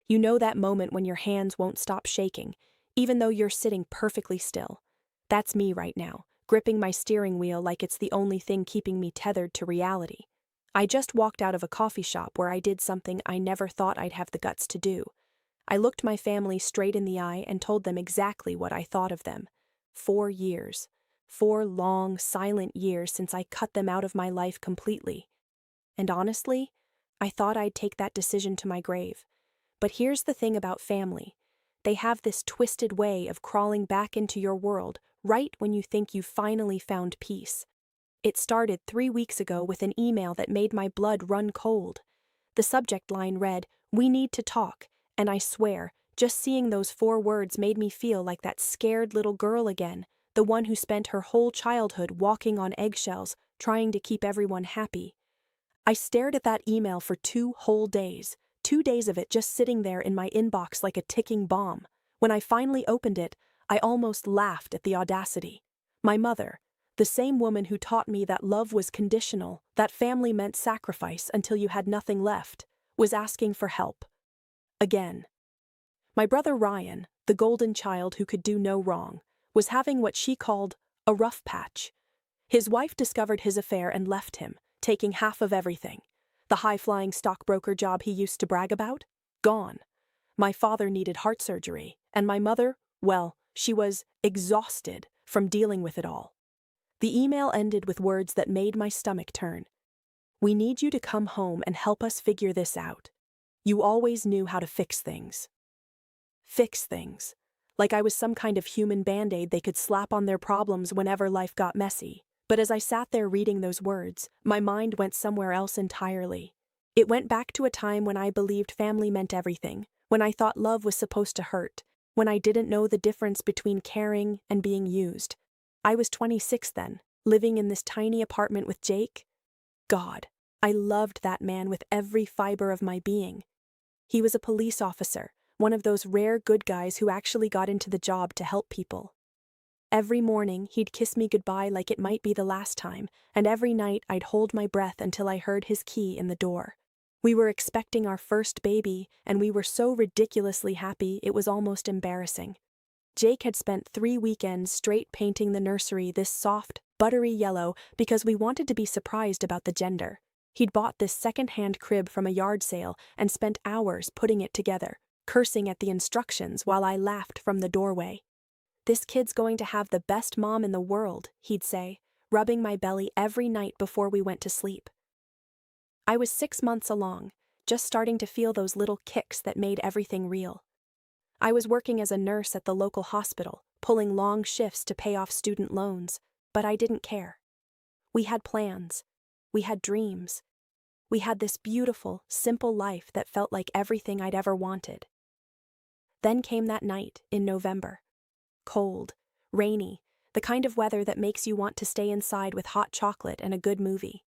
You know that moment when your hands won't stop shaking, even though you're sitting perfectly still. That's me right now, gripping my steering wheel like it's the only thing keeping me tethered to reality. I just walked out of a coffee shop where I did something I never thought I'd have the guts to do. I looked my family straight in the eye and told them exactly what I thought of them. 4 years. 4 long, silent years since I cut them out of my life completely. And honestly, I thought I'd take that decision to my grave. But here's the thing about family. They have this twisted way of crawling back into your world right when you think you've finally found peace. It started 3 weeks ago with an email that made my blood run cold. The subject line read, "We need to talk," and I swear, just seeing those 4 words made me feel like that scared little girl again, the one who spent her whole childhood walking on eggshells, trying to keep everyone happy. I stared at that email for 2 whole days, 2 days of it just sitting there in my inbox like a ticking bomb. When I finally opened it, I almost laughed at the audacity. My mother, the same woman who taught me that love was conditional, that family meant sacrifice until you had nothing left, was asking for help. Again. My brother Ryan, the golden child who could do no wrong, was having what she called a rough patch. His wife discovered his affair and left him, taking half of everything. The high-flying stockbroker job he used to brag about? Gone. My father needed heart surgery, and my mother, well, she was exhausted from dealing with it all. The email ended with words that made my stomach turn. "We need you to come home and help us figure this out. You always knew how to fix things." Fix things. Like I was some kind of human band-aid they could slap on their problems whenever life got messy. But as I sat there reading those words, my mind went somewhere else entirely. It went back to a time when I believed family meant everything, when I thought love was supposed to hurt, when I didn't know the difference between caring and being used. I was 26 then, living in this tiny apartment with Jake. God, I loved that man with every fiber of my being. He was a police officer, one of those rare good guys who actually got into the job to help people. Every morning, he'd kiss me goodbye like it might be the last time, and every night I'd hold my breath until I heard his key in the door. We were expecting our first baby, and we were so ridiculously happy it was almost embarrassing. Jake had spent 3 weekends straight painting the nursery this soft, buttery yellow because we wanted to be surprised about the gender. He'd bought this second-hand crib from a yard sale and spent hours putting it together, cursing at the instructions while I laughed from the doorway. "This kid's going to have the best mom in the world," he'd say, rubbing my belly every night before we went to sleep. I was 6 months along, just starting to feel those little kicks that made everything real. I was working as a nurse at the local hospital, pulling long shifts to pay off student loans, but I didn't care. We had plans. We had dreams. We had this beautiful, simple life that felt like everything I'd ever wanted. Then came that night in November. Cold, rainy, the kind of weather that makes you want to stay inside with hot chocolate and a good movie.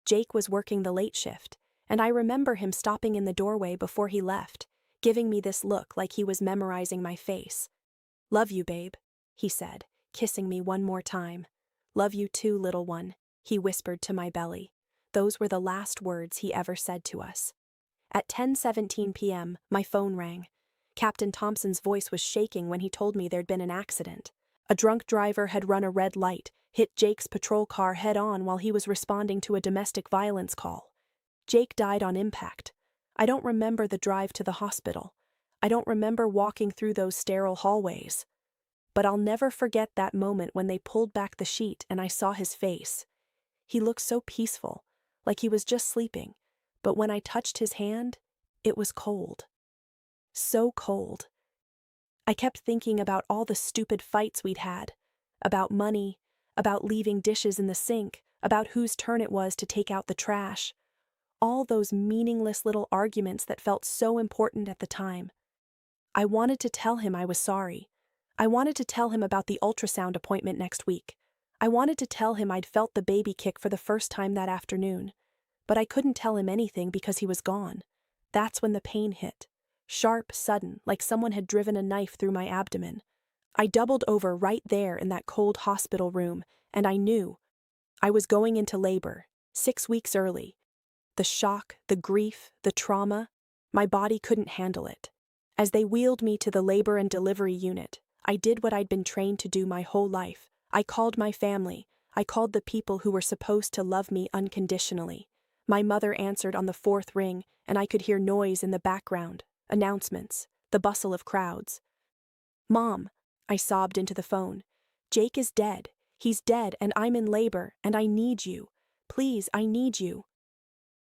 Jake was working the late shift, and I remember him stopping in the doorway before he left, giving me this look like he was memorizing my face. "Love you, babe," he said, kissing me one more time. "Love you too, little one," he whispered to my belly. Those were the last words he ever said to us. At 10:17 p.m., my phone rang. Captain Thompson's voice was shaking when he told me there'd been an accident. A drunk driver had run a red light, hit Jake's patrol car head-on while he was responding to a domestic violence call. Jake died on impact. I don't remember the drive to the hospital. I don't remember walking through those sterile hallways. But I'll never forget that moment when they pulled back the sheet and I saw his face. He looked so peaceful, like he was just sleeping, but when I touched his hand, it was cold. So cold. I kept thinking about all the stupid fights we'd had, about money, about leaving dishes in the sink, about whose turn it was to take out the trash. All those meaningless little arguments that felt so important at the time. I wanted to tell him I was sorry. I wanted to tell him about the ultrasound appointment next week. I wanted to tell him I'd felt the baby kick for the first time that afternoon. But I couldn't tell him anything because he was gone. That's when the pain hit. Sharp, sudden, like someone had driven a knife through my abdomen. I doubled over right there in that cold hospital room, and I knew. I was going into labor, 6 weeks early. The shock, the grief, the trauma, my body couldn't handle it. As they wheeled me to the labor and delivery unit, I did what I'd been trained to do my whole life. I called my family. I called the people who were supposed to love me unconditionally. My mother answered on the fourth ring, and I could hear noise in the background, announcements, the bustle of crowds. "Mom," I sobbed into the phone. "Jake is dead. He's dead, and I'm in labor, and I need you. Please, I need you."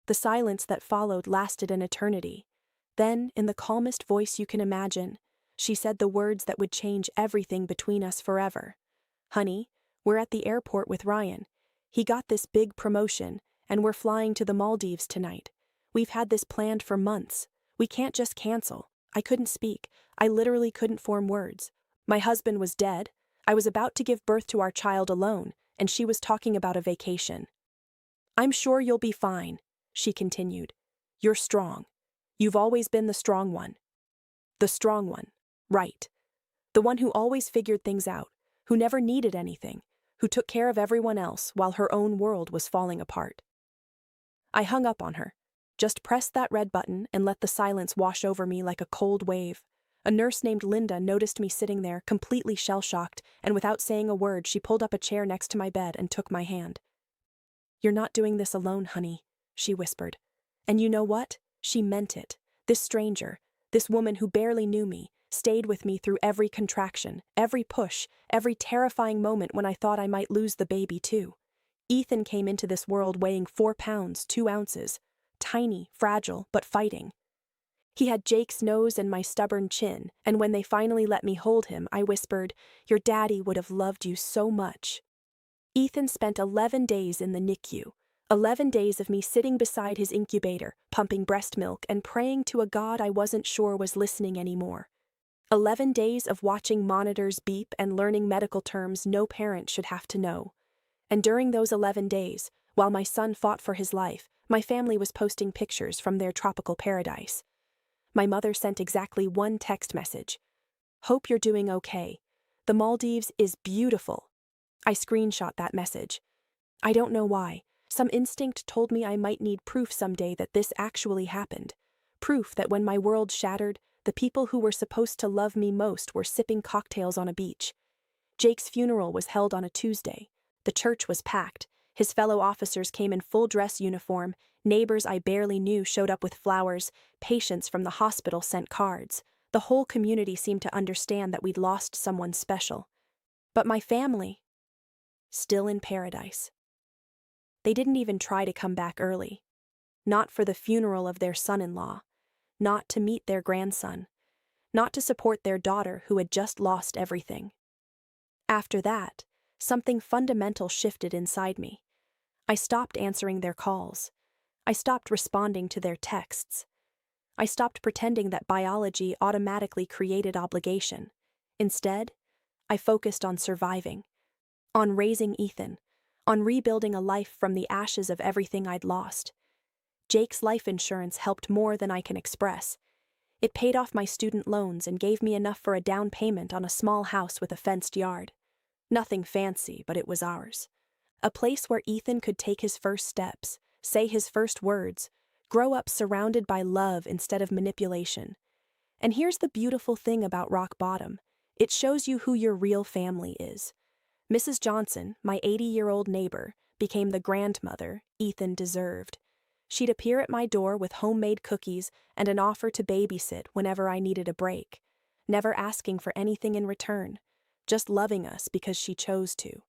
The silence that followed lasted an eternity. Then, in the calmest voice you can imagine, she said the words that would change everything between us forever. "Honey, we're at the airport with Ryan. He got this big promotion, and we're flying to the Maldives tonight. We've had this planned for months. We can't just cancel." I couldn't speak. I literally couldn't form words. My husband was dead. I was about to give birth to our child alone, and she was talking about a vacation. "I'm sure you'll be fine," she continued. "You're strong. You've always been the strong one." The strong one. Right. The one who always figured things out, who never needed anything, who took care of everyone else while her own world was falling apart. I hung up on her. Just pressed that red button and let the silence wash over me like a cold wave. A nurse named Linda noticed me sitting there, completely shell-shocked, and without saying a word, she pulled up a chair next to my bed and took my hand. "You're not doing this alone, honey," she whispered. And you know what? She meant it. This stranger, this woman who barely knew me, stayed with me through every contraction, every push, every terrifying moment when I thought I might lose the baby too. Ethan came into this world weighing 4 pounds, 2 ounces. Tiny, fragile, but fighting. He had Jake's nose and my stubborn chin, and when they finally let me hold him, I whispered, "Your daddy would have loved you so much." Ethan spent 11 days in the NICU. 11 days of me sitting beside his incubator, pumping breast milk and praying to a God I wasn't sure was listening anymore. 11 days of watching monitors beep and learning medical terms no parent should have to know. And during those 11 days, while my son fought for his life, my family was posting pictures from their tropical paradise. My mother sent exactly one text message. "Hope you're doing okay. The Maldives is beautiful." I screenshot that message. I don't know why. Some instinct told me I might need proof someday that this actually happened. Proof that when my world shattered, the people who were supposed to love me most were sipping cocktails on a beach. Jake's funeral was held on a Tuesday. The church was packed. His fellow officers came in full dress uniform. Neighbors I barely knew showed up with flowers. Patients from the hospital sent cards. The whole community seemed to understand that we'd lost someone special. But my family, still in paradise. They didn't even try to come back early. Not for the funeral of their son-in-law. Not to meet their grandson. Not to support their daughter who had just lost everything. After that, something fundamental shifted inside me. I stopped answering their calls. I stopped responding to their texts. I stopped pretending that biology automatically created obligation. Instead, I focused on surviving. On raising Ethan. On rebuilding a life from the ashes of everything I'd lost. Jake's life insurance helped more than I can express. It paid off my student loans and gave me enough for a down payment on a small house with a fenced yard. Nothing fancy, but it was ours. A place where Ethan could take his first steps, say his first words, grow up surrounded by love instead of manipulation. And here's the beautiful thing about rock bottom. It shows you who your real family is. Mrs. Johnson, my 80-year-old neighbor, became the grandmother Ethan deserved. She'd appear at my door with homemade cookies and an offer to babysit whenever I needed a break, never asking for anything in return, just loving us because she chose to.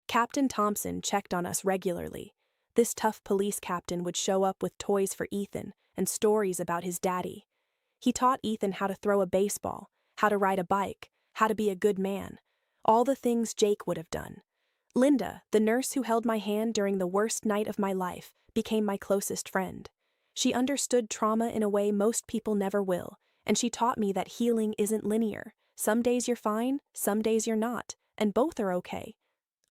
Captain Thompson checked on us regularly. This tough police captain would show up with toys for Ethan and stories about his daddy. He taught Ethan how to throw a baseball, how to ride a bike, how to be a good man. All the things Jake would have done. Linda, the nurse who held my hand during the worst night of my life, became my closest friend. She understood trauma in a way most people never will, and she taught me that healing isn't linear. Some days you're fine, some days you're not, and both are okay.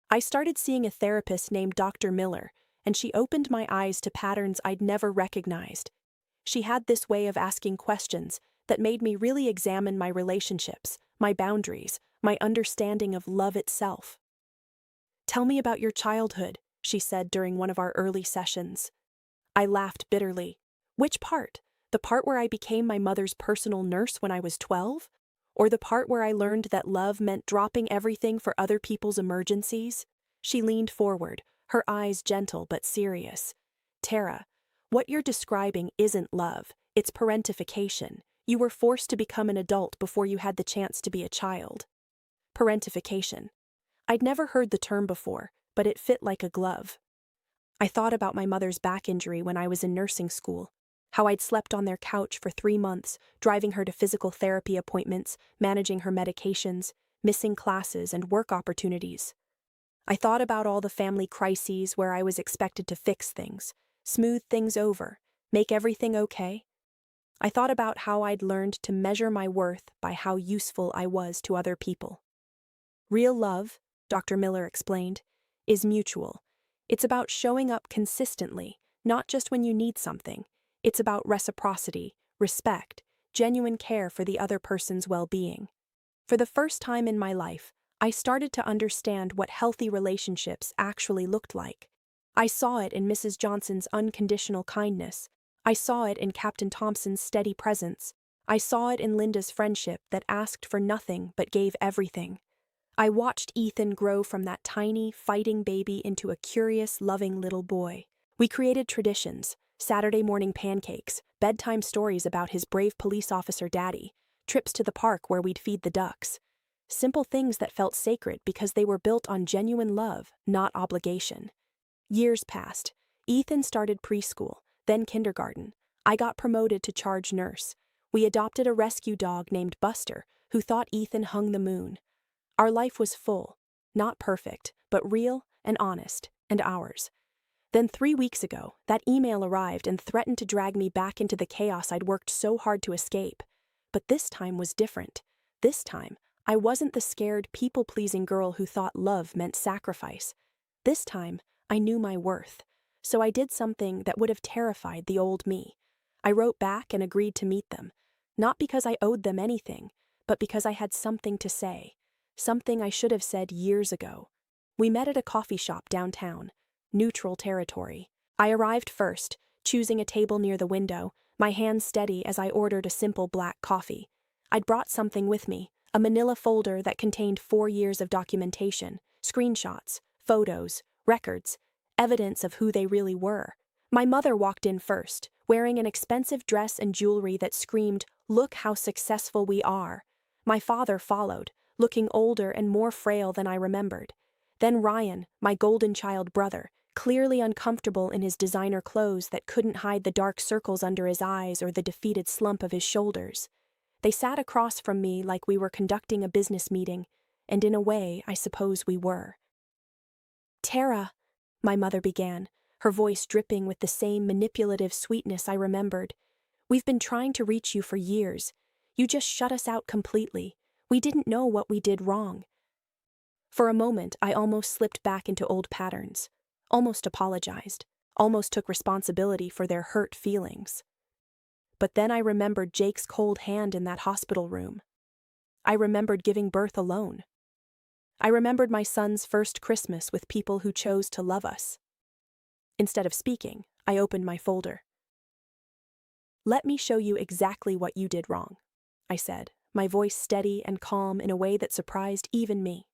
I started seeing a therapist named Dr. Miller, and she opened my eyes to patterns I'd never recognized. She had this way of asking questions that made me really examine my relationships, my boundaries, my understanding of love itself. "Tell me about your childhood," she said during one of our early sessions. I laughed bitterly. "Which part? The part where I became my mother's personal nurse when I was 12? Or the part where I learned that love meant dropping everything for other people's emergencies? She leaned forward, her eyes gentle but serious. Tara, what you're describing isn't love, it's parentification. You were forced to become an adult before you had the chance to be a child. Parentification. I'd never heard the term before, but it fit like a glove. I thought about my mother's back injury when I was in nursing school, how I'd slept on their couch for 3 months, driving her to physical therapy appointments, managing her medications, missing classes and work opportunities. I thought about all the family crises where I was expected to fix things, smooth things over, make everything okay. I thought about how I'd learned to measure my worth by how useful I was to other people. Real love, Dr. Miller explained, is mutual. It's about showing up consistently, not just when you need something. It's about reciprocity, respect, genuine care for the other person's well-being. For the first time in my life, I started to understand what healthy relationships actually looked like. I saw it in Mrs. Johnson's unconditional kindness. I saw it in Captain Thompson's steady presence. I saw it in Linda's friendship that asked for nothing but gave everything. I watched Ethan grow from that tiny, fighting baby into a curious, loving little boy. We created traditions, Saturday morning pancakes, bedtime stories about his brave police officer daddy, trips to the park where we'd feed the ducks. Simple things that felt sacred because they were built on genuine love, not obligation. Years passed. Ethan started preschool, then kindergarten. I got promoted to charge nurse. We adopted a rescue dog named Buster, who thought Ethan hung the moon. Our life was full, not perfect, but real and honest, and ours. Then 3 weeks ago, that email arrived and threatened to drag me back into the chaos I'd worked so hard to escape. But this time was different. This time, I wasn't the scared, people-pleasing girl who thought love meant sacrifice. This time, I knew my worth. So I did something that would have terrified the old me. I wrote back and agreed to meet them. Not because I owed them anything, but because I had something to say. Something I should have said years ago. We met at a coffee shop downtown. Neutral territory. I arrived first, choosing a table near the window, my hands steady as I ordered a simple black coffee. I'd brought something with me, a manila folder that contained 4 years of documentation, screenshots, photos, records, evidence of who they really were. My mother walked in first, wearing an expensive dress and jewelry that screamed, "Look how successful we are." My father followed, looking older and more frail than I remembered. Then Ryan, my golden child brother, clearly uncomfortable in his designer clothes that couldn't hide the dark circles under his eyes or the defeated slump of his shoulders. They sat across from me like we were conducting a business meeting, and in a way, I suppose we were. "Tara," my mother began, her voice dripping with the same manipulative sweetness I remembered. "We've been trying to reach you for years. You just shut us out completely. We didn't know what we did wrong." For a moment, I almost slipped back into old patterns, almost apologized, almost took responsibility for their hurt feelings. But then I remembered Jake's cold hand in that hospital room. I remembered giving birth alone. I remembered my son's first Christmas with people who chose to love us. Instead of speaking, I opened my folder. "Let me show you exactly what you did wrong," I said, my voice steady and calm in a way that surprised even me.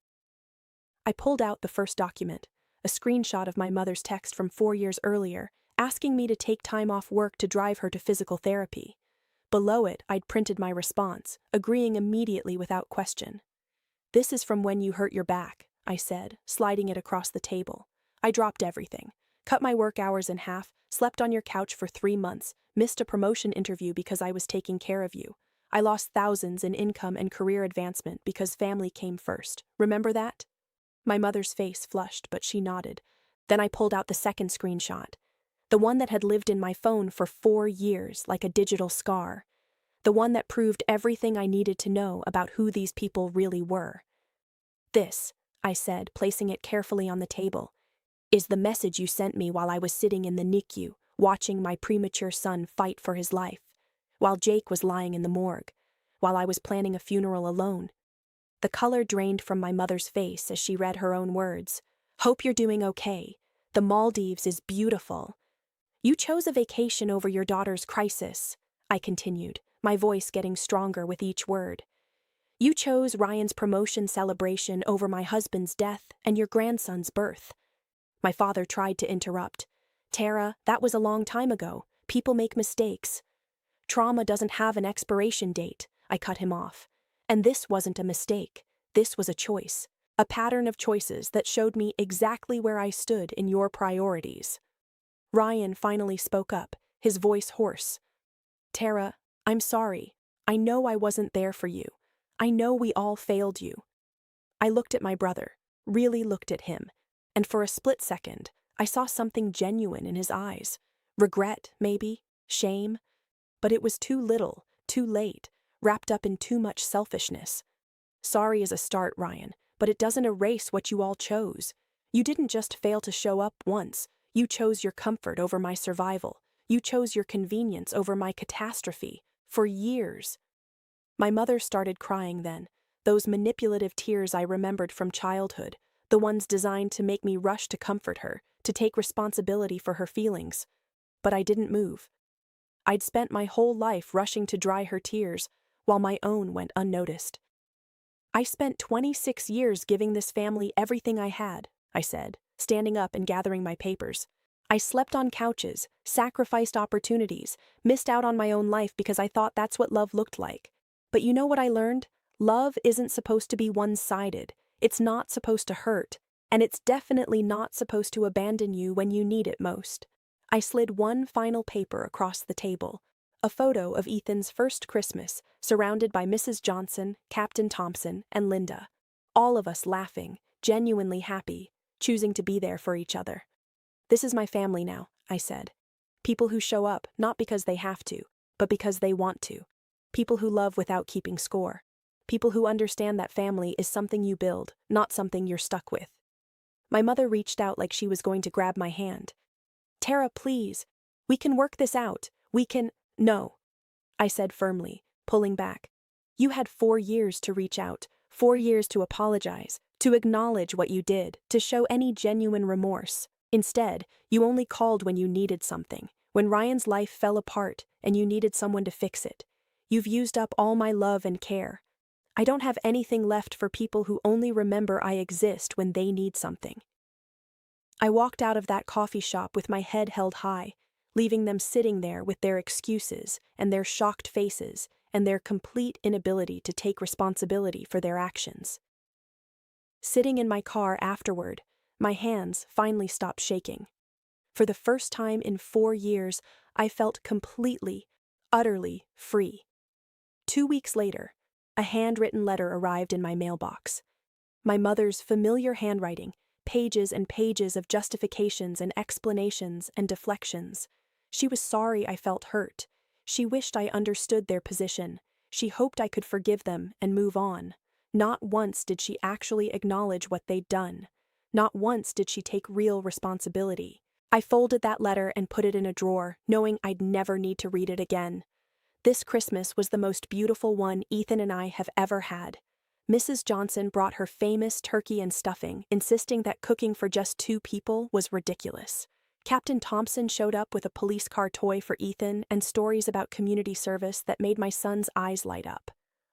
I pulled out the first document, a screenshot of my mother's text from 4 years earlier, asking me to take time off work to drive her to physical therapy. Below it, I'd printed my response, agreeing immediately without question. "This is from when you hurt your back," I said, sliding it across the table. "I dropped everything, cut my work hours in half, slept on your couch for 3 months, missed a promotion interview because I was taking care of you. I lost thousands in income and career advancement because family came first. Remember that?" My mother's face flushed, but she nodded. Then I pulled out the second screenshot, the one that had lived in my phone for 4 years, like a digital scar. The one that proved everything I needed to know about who these people really were. "This," I said, placing it carefully on the table, "is the message you sent me while I was sitting in the NICU, watching my premature son fight for his life, while Jake was lying in the morgue, while I was planning a funeral alone." The color drained from my mother's face as she read her own words. "Hope you're doing okay. The Maldives is beautiful. You chose a vacation over your daughter's crisis. I continued, my voice getting stronger with each word. You chose Ryan's promotion celebration over my husband's death and your grandson's birth. My father tried to interrupt. Tara, that was a long time ago. People make mistakes. Trauma doesn't have an expiration date, I cut him off. And this wasn't a mistake. This was a choice. A pattern of choices that showed me exactly where I stood in your priorities. Ryan finally spoke up, his voice hoarse. Tara, I'm sorry. I know I wasn't there for you. I know we all failed you. I looked at my brother, really looked at him, and for a split second, I saw something genuine in his eyes. Regret, maybe, shame. But it was too little, too late, wrapped up in too much selfishness. Sorry is a start, Ryan, but it doesn't erase what you all chose. You didn't just fail to show up once. You chose your comfort over my survival. You chose your convenience over my catastrophe. For years. My mother started crying then, those manipulative tears I remembered from childhood, the ones designed to make me rush to comfort her, to take responsibility for her feelings. But I didn't move. I'd spent my whole life rushing to dry her tears, while my own went unnoticed. I spent 26 years giving this family everything I had, I said, standing up and gathering my papers. I slept on couches, sacrificed opportunities, missed out on my own life because I thought that's what love looked like. But you know what I learned? Love isn't supposed to be one-sided. It's not supposed to hurt, and it's definitely not supposed to abandon you when you need it most. I slid one final paper across the table, a photo of Ethan's first Christmas, surrounded by Mrs. Johnson, Captain Thompson, and Linda. All of us laughing, genuinely happy, choosing to be there for each other. This is my family now, I said. People who show up not because they have to, but because they want to. People who love without keeping score. People who understand that family is something you build, not something you're stuck with. My mother reached out like she was going to grab my hand. Tara, please. We can work this out. We can— No, I said firmly, pulling back. You had 4 years to reach out, 4 years to apologize, to acknowledge what you did, to show any genuine remorse. Instead, you only called when you needed something, when Ryan's life fell apart and you needed someone to fix it. You've used up all my love and care. I don't have anything left for people who only remember I exist when they need something. I walked out of that coffee shop with my head held high, leaving them sitting there with their excuses and their shocked faces and their complete inability to take responsibility for their actions. Sitting in my car afterward, my hands finally stopped shaking. For the first time in 4 years, I felt completely, utterly free. 2 weeks later, a handwritten letter arrived in my mailbox. My mother's familiar handwriting, pages and pages of justifications and explanations and deflections. She was sorry I felt hurt. She wished I understood their position. She hoped I could forgive them and move on. Not once did she actually acknowledge what they'd done. Not once did she take real responsibility. I folded that letter and put it in a drawer, knowing I'd never need to read it again. This Christmas was the most beautiful one Ethan and I have ever had. Mrs. Johnson brought her famous turkey and stuffing, insisting that cooking for just 2 people was ridiculous. Captain Thompson showed up with a police car toy for Ethan and stories about community service that made my son's eyes light up.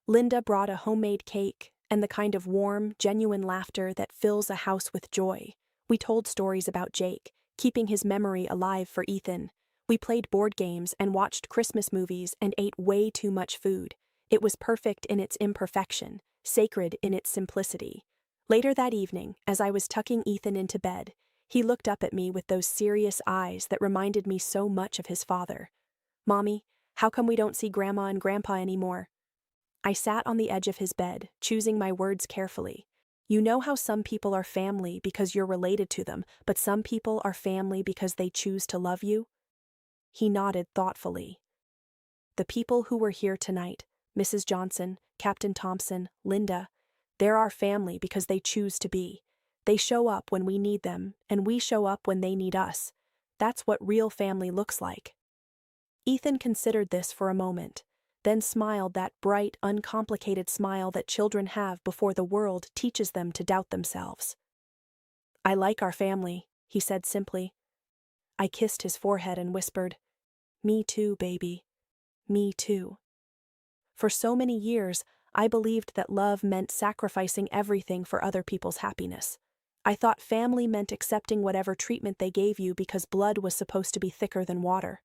Linda brought a homemade cake and the kind of warm, genuine laughter that fills a house with joy. We told stories about Jake, keeping his memory alive for Ethan. We played board games and watched Christmas movies and ate way too much food. It was perfect in its imperfection, sacred in its simplicity. Later that evening, as I was tucking Ethan into bed, he looked up at me with those serious eyes that reminded me so much of his father. Mommy, how come we don't see Grandma and Grandpa anymore? I sat on the edge of his bed, choosing my words carefully. You know how some people are family because you're related to them, but some people are family because they choose to love you? He nodded thoughtfully. The people who were here tonight, Mrs. Johnson, Captain Thompson, Linda, they're our family because they choose to be. They show up when we need them, and we show up when they need us. That's what real family looks like. Ethan considered this for a moment, then smiled that bright, uncomplicated smile that children have before the world teaches them to doubt themselves. I like our family, he said simply. I kissed his forehead and whispered, Me too, baby. Me too. For so many years, I believed that love meant sacrificing everything for other people's happiness. I thought family meant accepting whatever treatment they gave you because blood was supposed to be thicker than water.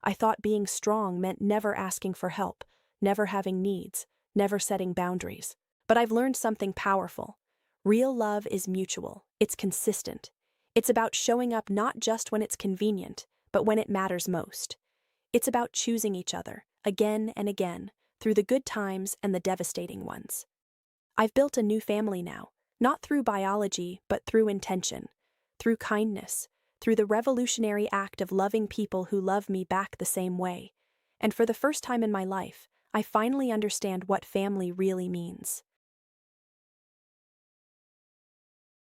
I thought being strong meant never asking for help, never having needs, never setting boundaries. But I've learned something powerful. Real love is mutual, it's consistent. It's about showing up not just when it's convenient, but when it matters most. It's about choosing each other, again and again, through the good times and the devastating ones. I've built a new family now, not through biology, but through intention, through kindness, through the revolutionary act of loving people who love me back the same way. And for the first time in my life, I finally understand what family really means.